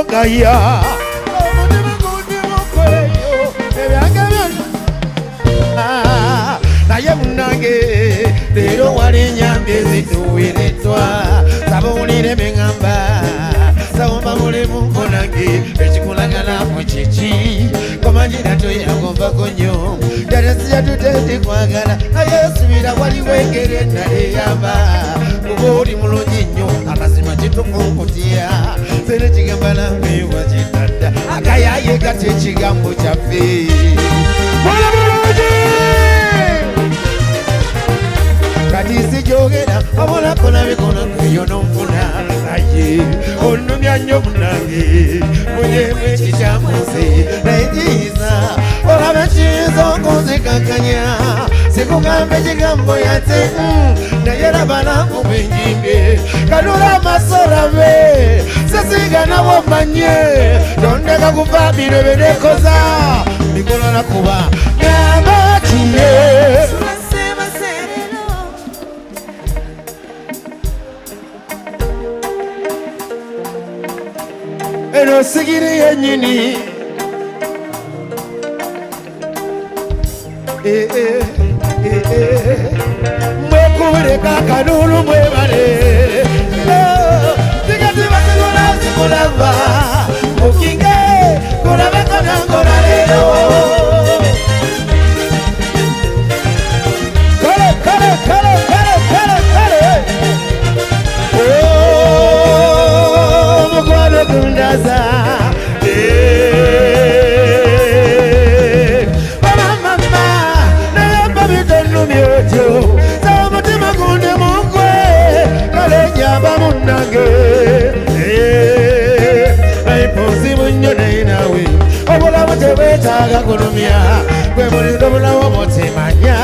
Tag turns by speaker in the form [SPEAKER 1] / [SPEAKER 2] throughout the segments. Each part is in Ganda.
[SPEAKER 1] gaya omutima gundi mukweyo ebyange byonna naye munange leero wali enyambye zituweereddwa saba owulire bye ŋŋamba sawomba mulimu nkonange ekikulagala mu kiki komanyira toyagovako nnyo ddala sijatutedde kwagala naye subira waliwo engeri endala eyamba kuba oli mulungi nnyo amazima kitufu nkutya sene kigamba nambeewa kitadda akayaye kati ekigambo kyaffe mwana mulungi kati sijogera wabulako nabikono eyo nomfuna naye onumya nnyo munange munyemu ekikyamuze naye kiyiza olaba kiyinza okunzikankanya sikugambe ekigambo yate naye labalamu bwenjimbe kanula amaaso olabe sesiganawo manye tondeka kuva bino benekoza bikolola kuba ngamba kiye eno sigiri yennyini mwekubireka kanulu mwebale tigatibasigula zikulava mukinge kulabeko nangola leero mukwano kundaza bamamama nayamba bitonumyotyo sawa mutima gundi mungwe kale nyamba munange naipozi munyo nainawe obulamu tebwetaaga kulumya gwe mulindo bulawo mutimanya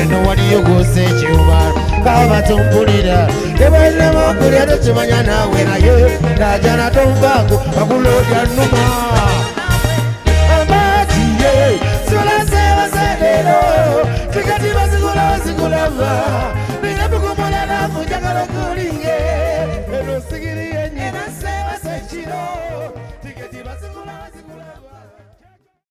[SPEAKER 1] eno waliyo gose ekiwuba kaba tumpulira ebalema okulya tekimanya naawe naye najana tonvaako bakulodya nnuma amakiye sulasebasedero tikati bazigula bazikulava ninabukumulala kunjagala kulinge